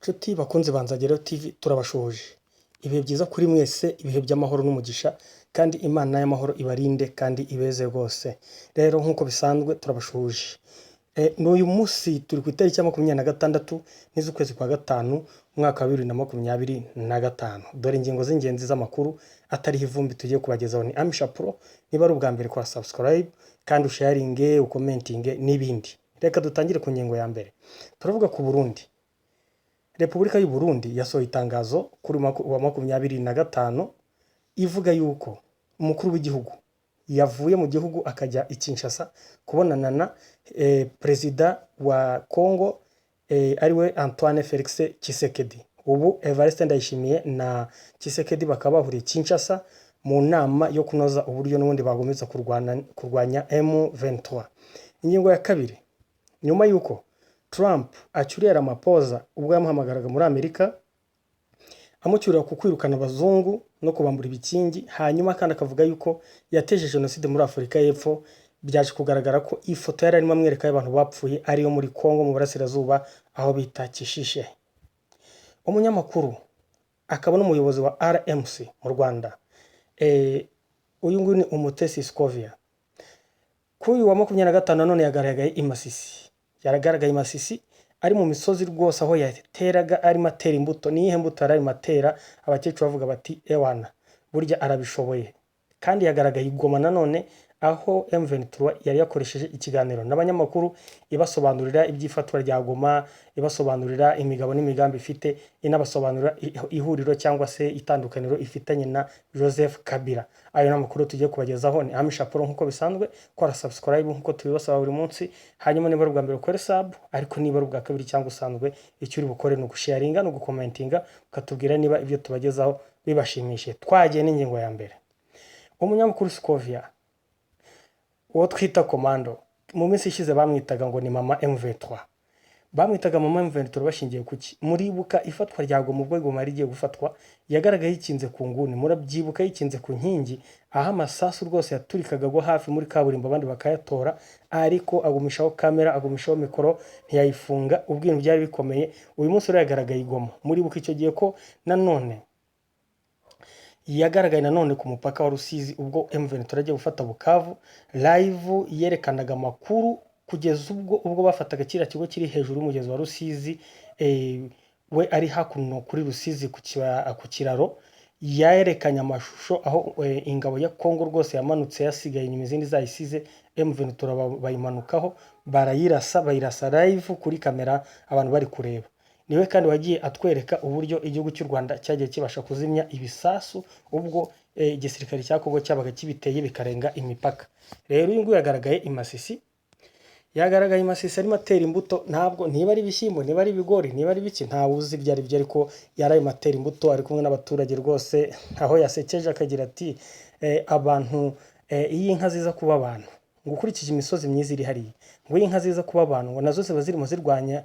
Nshuti bakunze Banzagerayo TV turabashoje. Ibihe byiza kuri mwese, ibihe by'amahoro n'umugisha, kandi Imana y'amahoro ibarinde kandi ibeze rwose. Rero nk'uko bisanzwe turabashoje. N'uyu munsi turi ku itariki ya 26 n'iz'ukwezi kwa gatanu umwaka wa 2025. Dore ingingo z'ingenzi z'amakuru atari ivumbi tugiye kubagezaho ni Amisha Pro. Niba ari ubwa mbere kwa subscribe kandi usharinge, ukomentinge n'ibindi. Reka dutangire ku ngingo ya mbere. Turavuga ku Burundi. Repubulika y'u Burundi yasohoye itangazo kuri wa 25 ivuga yuko umukuru w'igihugu yavuye mu gihugu akajya i Kinshasa kubonana na perezida wa Congo ariwe Antoine Felix Tshisekedi. Ubu Evariste Ndayishimiye na Tshisekedi bakaba bahuriye Kinshasa mu nama yo kunoza uburyo n'ubundi bagomeza kurwanya M23. Ingingo ya kabiri, nyuma yuko Trump acyuriye Ramaphosa ubwo yamuhamagaraga muri Amerika amucyurira ku kwirukana abazungu no kubambura ibikingi, hanyuma kandi akavuga yuko yateje jenoside muri Afurika y'Epfo, byaje kugaragara ko ifoto yari arimo amwereka y'abantu bapfuye ariyo muri Congo mu burasirazuba aho bita Kishishe. Umunyamakuru akaba n'umuyobozi wa RMC mu Rwanda, uyu nguyu ni Umutesi Scovia, kuri wa 25 none yagaragaye i Masisi. Yaragaragaye Masisi ari mu misozi rwose aho yateraga arimo atera imbuto. Niyihe mbuto ari matera? Abakecuru bavuga bati ewana burya arabishoboye. Kandi yagaragaye Goma nanone aho M23 yari yakoresheje ikiganiro n'abanyamakuru ibasobanurira ibyifatwa rya Goma, ibasobanurira imigabo n'imigambi ifite, inabasobanurira ihuriro cyangwa se itandukaniro ifitanye na Joseph Kabila. Ayo namakuru tugiye kubagezaho ni Amisha Pro nk'uko bisanzwe. Kora subscribe nk'uko tubibasaba buri munsi, hanyuma niba rubwa mbere ukore sub, ariko niba rubwa kabiri cyangwa usanzwe icyo uri bukore no gusharinga no gukomentinga ukatubwira niba ibyo tubagezaho bibashimishije. Twagiye n'ingingo ya mbere. Umunyamakuru Scovia, uwo twita komando, mu minsi ishize bamwitaga ngo ni mama M23. Bamwitaga mama M23 bashingiye kuki? Muribuka ifatwa rya Goma ubwo Goma rigiye gufatwa, yagaragaye yikinze ku nguni, murabyibuka yikinze ku nkingi, aha amasasu rwose yaturikaga go hafi muri kaburimbo abandi bakayatora, ariko agumishaho kamera, agumishaho mikoro, ntiyayifunga. Ubwintu byari bikomeye. Uyu munsi rero yagaragaye Goma. Muribuka icyo gihe ko nanone yagaragaye nanone ku mupaka wa Rusizi ubwo M23 agiye gufata Bukavu. Live yerekanaga amakuru kugeza ubwo bafataga kira kigo kiri hejuru y'umugezi wa Rusizi, we ari hakuno kuri Rusizi ku kiraro. Yerekanye amashusho aho ingabo ya Congo rwose yamanutse yasigaye inyuma, izindi zayisize M23 bayimanukaho bayirasa live kuri kamera abantu bari kureba. Niwe kandi wagiye atwereka uburyo igihugu cy'u Rwanda cyagiye kibasha kuzimya ibisasu ubwo igisirikare cya Congo cyabaga kibiteye bikarenga imipaka. Rero uyu nguyu yagaragaye i Masisi. Yagaragaye i Masisi arimo atera imbuto, ntabwo niba ari ibishyimbo, niba ari ibigori, niba ari biki ntawuzi byari byo, ariko yaraye matera imbuto ari kumwe n'abaturage rwose, aho yasekeje akagira ati abantu iyi nka ziza kuba abantu ngo ukurikije imisozi myiza iri hariya, ngo iyi nka ziza kuba abantu ngo nazo ziba zirimo zirwana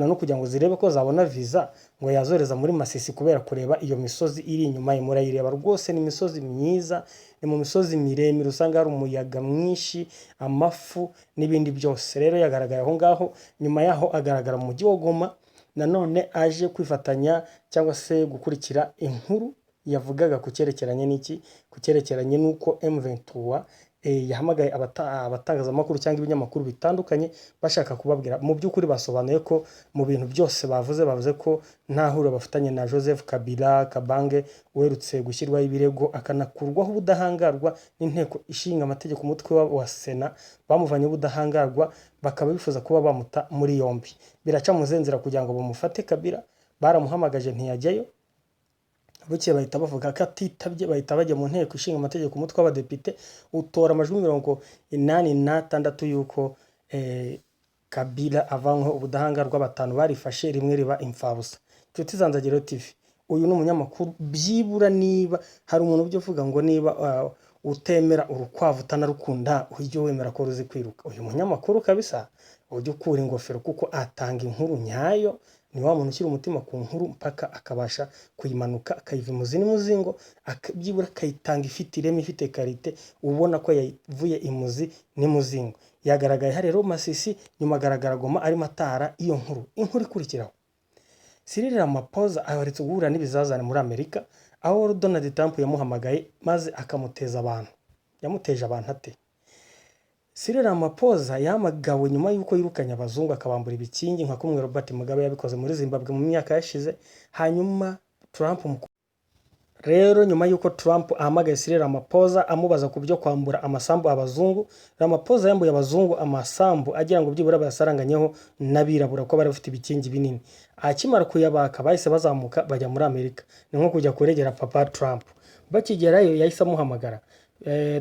no kugira ngo zirebe ko zabona visa ngo yazoreza muri Masisi kubera kureba iyo misozi iri inyuma ye. Murayireba rwose, ni imisozi myiza, ni mu misozi miremire usanga hari umuyaga mwinshi, amafu n'ibindi byose. Rero yagaragaye aho ngaho. Nyuma yaho agaragara mu mujyi wa Goma nanone aje kwifatanya cyangwa se gukurikira inkuru yavugaga ku cyerekeranye n'iki, ku cyerekeranye n'uko M23 yahamagaye abatangazamakuru cyangwa ibinyamakuru bitandukanye bashaka kubabwira. Mu by'ukuri basobanuye ko mu bintu byose bavuze ko nta huriro bafitanye na Joseph Kabila Kabange uherutse gushyirwaho ibirego akanakurwaho ubudahangarwa n'inteko ishinga amategeko, umutwe wa Sena bamuvanye ubudahangarwa, bakaba bifuza kuba bamuta muri yombi. Biraca mu zenzira kugira ngo bamufate Kabila, baramuhamagaje ntiyajyayo. Buke bahita bavuga ko atitabye, bahita bajya mu nteko ishinga amategeko, umutwe w'abadepite utora amajwi 86 yuko Kabila avanwe ubudahangarwa. Batanu barifashe, rimwe riba imfabusa. Nshuti Zanzagerayo TV, uyu ni umunyamakuru. Byibura niba hari umuntu ujya uvuga ngo niba utemera urukwavu utanarukunda ujye wemera ko ruzi kwiruka, uyu munyamakuru kabisa ujye ukura ingofero, kuko atanga inkuru nyayo. Ni wa muntu ushyira umutima ku nkuru mpaka akabasha kuyimanuka akayiva imuzi n'umuzingo, byibura akayitanga ifite ireme, ifite karite, ubona ko yavuye imuzi n'umuzingo. Yagaragaye rero Masisi, nyuma agaragara Goma arimo atara iyo nkuru ikurikiraho. Cyril Ramaphosa aherutse guhura n'ibizazane muri Amerika aho Donald Trump yamuhamagaye maze akamuteza abantu. Yamuteje abantu ate? Cyril Ramaphosa yahamagawe nyuma y'uko yirukanye abazungu akabambura ibikingi nka kumwe Robert Mugabe yabikoze muri Zimbabwe mu myaka yashize. Hanyuma rero nyuma y'uko Trump ahamagaye Cyril Ramaphosa amubaza ku byo kwambura amasambu abazungu, Ramaphosa yambuye abazungu amasambu agira ngo byibura bayasaranganyeho n'abirabura ko bari bafite ibikingi binini. Akimara kuyabaka bahise bazamuka bajya muri Amerika. Ni nko kujya kuregera papa Trump. Bakigerayo yahise amuhamagara.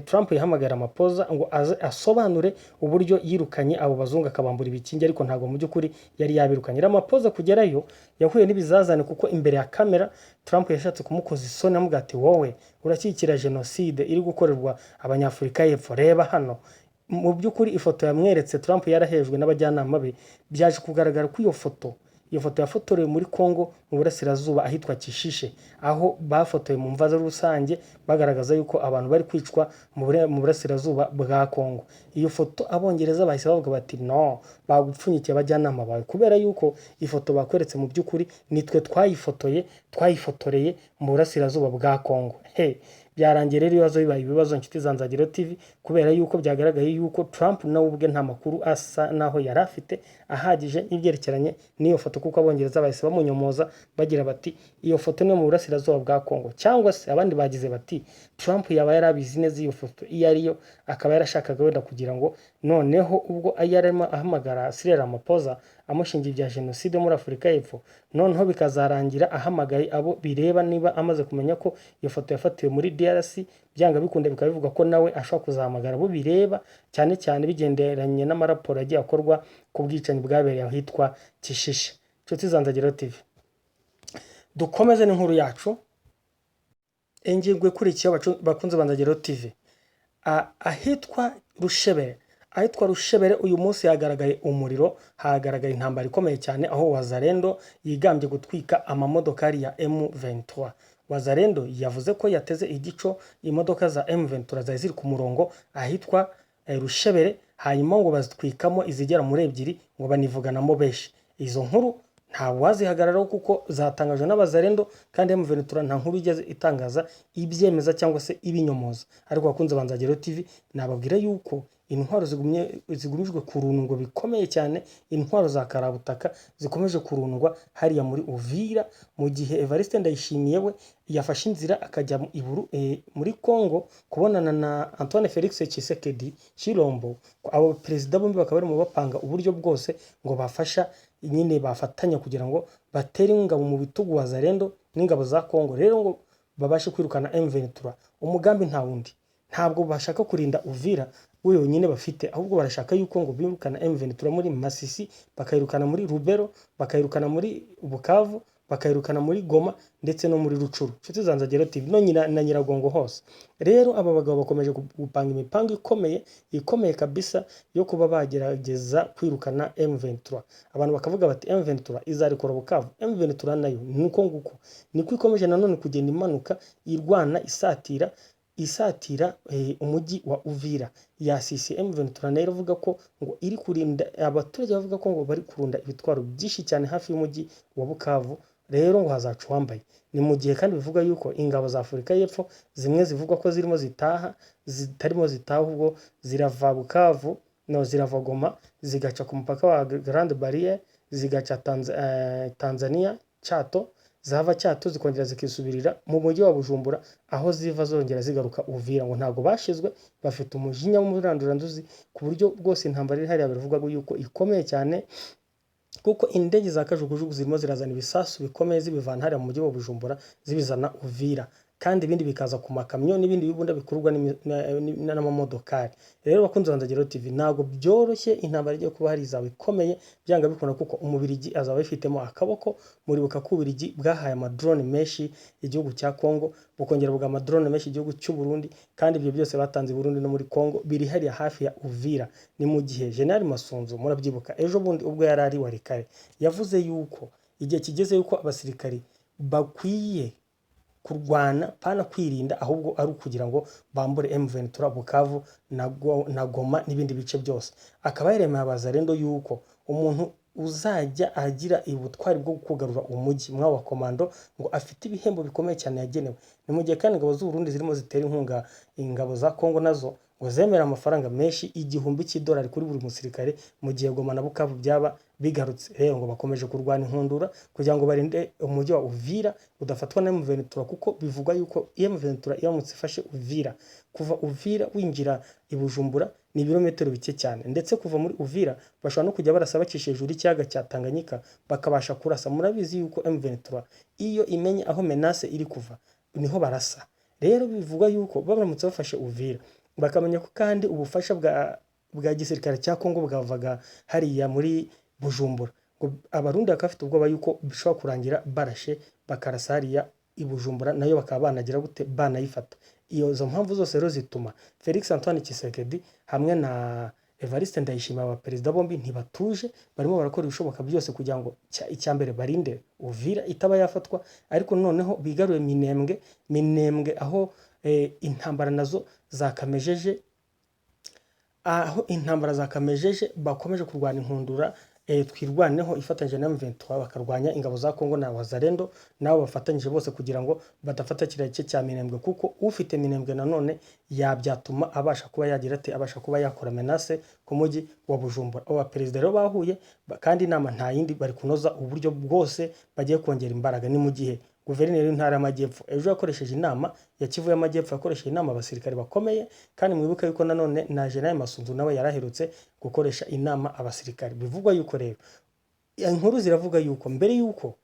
Trump yahamagara Ramaphosa ngo asobanure uburyo yirukanye abo bazungu akabambura ibikingi, ariko ntabwo mu by'ukuri yari yabirukanye. Ramaphosa kugerayo yahuye n'ibizazane kuko imbere ya kamera Trump yashatse kumukoza isoni amuga ati wowe urakikira genocide iri gukorerwa abanyafurika y'Epfo, reba hano. Mu by'ukuri ifoto yamweretse Trump yarahejwe n'abajyanama be. Byaje kugaragara ko iyo foto yafotorewe muri Congo mu burasirazuba ahitwa Kishishe, aho bafotoye mu mva rusange bagaragaza yuko abantu bari kwicwa mu burasirazuba bwa Congo. Iyo foto abongereza bahise bavuga bati no, bagupfunyikiye abajyanama bawe kubera yuko ifoto bakweretse mu by'ukuri nitwe twayifotoreye mu burasirazuba bwa Congo. Byarangiye rero ibibazo bibaye ibibazo Nshuti za Nzagiro TV kubera yuko byagaragaye yuko Trump nawe ubwe nta makuru asa naho yari afite ahagije n'ibyerekeranye n'iyo foto, kuko abongereza bahise bamunyomoza bagira bati iyo foto ni mu burasirazuba bwa Congo, cyangwa se abandi bagize bati Trump yaba yarabizi neza iyo foto iyo ariyo, akaba yarashakaga wenda kugira ngo noneho ubwo yarimo ahamagara Cyril Ramaphosa amushingiye ibya genocide muri Afurika y'Epfo, noneho bikazarangira ahamagaye abo bireba niba amaze kumenya ko iyo foto yafatiwe muri DRC, byanga bikunda bikaba bivuga ko nawe ashobora kuzahamagara abo bireba, cyane cyane bigenderanye n'amaraporo agiye akorwa ku bwicanyi bwabereye ahitwa Kishishe. Nshuti za Nzagiro TV, dukomeze n'inkuru yacu. Ingingo ikurikiyeho bakunze Nzagiro TV, ahitwa Rushebere uyu munsi hagaragaye umuriro, hagaragaye intambara ikomeye cyane aho Wazalendo yigambye gutwika amamodokari ya M23. Wazalendo yavuze ko yateze igico imodoka za M23 zari ziri ku murongo ahitwa Rushebere, hanyuma ngo bazitwikamo izigera muri ebyiri ngo banivuganamo benshi. Izo nkuru nta wazihagararaho kuko zatangajwe n'Abazalendo, kandi M23 nta nkuru igeze itangaza ibyemeza cyangwa se ibinyomoza. Ariko bakunze Nzagiro TV, nababwira yuko intwaro zigumijwe kurundwa bikomeye cyane, intwaro za karabutaka zikomeje kurundwa hariya muri Uvira, mu gihe Evariste Ndayishimiye we yafashe inzira akajya muri Congo kubonana na Antoine Felix Tshisekedi Chilombo. Abo perezida bombi bakaba bari mu bapanga uburyo bwose ngo bafasha nyine bafatanya kugira ngo batere ingabo mu bitugu Wazalendo n'ingabo za Congo, rero ngo babashe kwirukana M23. Umugambi nta wundi, ntabwo bashaka kurinda Uvira wenyine bafite, ahubwo barashaka yuko ngo birukana M23 muri Masisi, bakayirukana muri Rubero, bakayirukana muri Bukavu, bakayirukana muri Goma ndetse no muri Rucuru. Nshuti za Nzagiro TV no na Nyiragongo hose. Rero aba bagabo bakomeje gupanga imipango ikomeye kabisa yo kuba bagerageza kwirukana M23. Abantu bakavuga bati M23 izarikora Bukavu. M23 nayo nuko nguko niko ikomeje nanone kugenda imanuka irwana isatira umujyi wa Uvira ya CCM. M23 nayo ivuga ko ngo iri kurinda abaturage, bavuga ko ngo bari kurunda ibitwaro byinshi cyane hafi y'umujyi wa Bukavu. Rero ngo hazacu wambaye, ni mu gihe kandi bivuga yuko ingabo za Afurika y'Epfo zimwe zivuga ko zitarimo zitaha ubwo zirava Bukavu zirava Goma zigaca ku mupaka wa Grande Barriere zigaca Tanzania Chato, zava Chato zikongera zikisubirira mu mujyi wa Bujumbura, aho ziva zongera zigaruka Uvira. Ngo ntago bashizwe, bafite umujinya w'umuranduranduzi ku buryo bwose intambara iri hariya bivuga yuko ikomeye cyane, kuko indege za kajugujugu zirimo zirazana ibisasu bikomeye zibivana hariya mu mujyi wa Bujumbura zibizana Uvira, kandi ibindi bikaza ku makamyo n'ibindi bibunda bikururwa n'amamodokari. Rero bakunze Nzagiro TV, ntago byoroshye intambara igiye kuba hari izaba ikomeye byanga bikunda, kuko umubirigi azaba yifitemo akaboko. Muribuka ko Ubirigi bwahaye amadrone menshi igihugu cya Congo, bukongera buga amadrone menshi igihugu cy'u Burundi, kandi ibyo byose batanze i Burundi no muri Congo biri hariya hafi ya Uvira. Ni mu gihe General Masunzu murabyibuka ejo bundi ubwo yari ari Warikare yavuze yuko igihe kigeze yuko abasirikari bakwiye kurwana pana kwirinda, ahubwo ari ukugira ngo bambure M23 Bukavu na Goma n'ibindi bice byose. Akaba yaremeye Abazalendo yuko umuntu uzajya agira ubutwari bwo kugarura umujyi mw'abo bakomando ngo afite ibihembo bikomeye cyane yagenewe. Ni mu gihe kandi ingabo z'u Burundi zirimo zitera inkunga ingabo za Kongo nazo ngo zemera amafaranga menshi $1,000 kuri buri musirikare mu gihe Goma na Bukavu byaba bigarutse. Rero ngo bakomeje kurwana inkundura kugira ngo barinde umujyi wa Uvira udafatwa na M23 kuko bivugwa yuko M23 iramutse ifashe Uvira, kuva Uvira winjira i Bujumbura ni ibirometero bike cyane, ndetse kuva muri Uvira bashobora no kujya barasa bakisha hejuru y'ikiyaga cya Tanganyika bakabasha kurasa. Murabizi yuko M23 iyo imenye aho menace iri kuva niho barasa. Rero bivugwa yuko baramutse bafashe Uvira bakamenya ko kandi ubufasha bwa gisirikare cya Kongo bwavaga hariya muri Bujumbura, ngo abarundi bakafite ubwoba yuko bishobora kurangira barashe bakarasa hariya i Bujumbura nayo bakaba banagira gute banayifata. Izo mpamvu zose rero zituma Felix Antoine Tshisekedi hamwe na Evariste Ndayishimiye abaperezida bombi ntibatuje, barimo barakora ibishoboka byose kugira ngo icyambere barinde Uvira itaba yafatwa, ariko noneho bigaruye Minembwe aho intambara nazo zakamejeje, bakomeje kurwana inkundura twirwaneho ifatanyije na M23 bakarwanya ingabo za Kongo na Wazalendo nabo bafatanyije bose kugira ngo badafata kiriya gice cya Minembwe, kuko ufite Minembwe nanone yabyatuma abasha kuba yagira abasha kuba yakora menace ku mujyi wa Bujumbura. Aba perezida rero bahuye kandi inama nta yindi bari kunoza uburyo bwose bagiye kongera imbaraga. Ni mu gihe guverineri w'intara y'Amajyepfo ejo yakoresheje inama ya Kivu y'Amajyepfo, yakoresheje inama abasirikare bakomeye, kandi mwibuka yuko nanone na General Masunzu nawe yaraherutse gukoresha inama abasirikare. Bivugwa yuko rero inkuru ziravuga yuko mbere yuko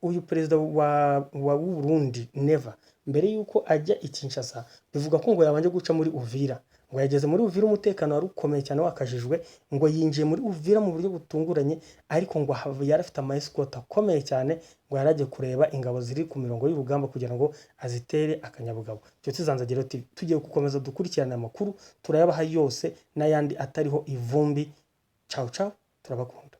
uyu perezida wa Burundi Neva mbere yuko ajya i Kinshasa bivuga ko ngo yabanje guca muri Uvira, ngo yageze muri Uvira umutekano wari ukomeye cyane wakajijwe, ngo yinjiye muri Uvira mu buryo butunguranye, ariko ngo yarafite ama-escort akomeye cyane, ngo yaragiye kureba ingabo ziri ku mirongo y'urugamba kugira ngo azitere akanyabugabo. Cyo Zanzagiro TV tugiye gukomeza dukurikirana amakuru turayabaha yose n'ayandi atariho ivumbi. Ciao ciao, turabakunda.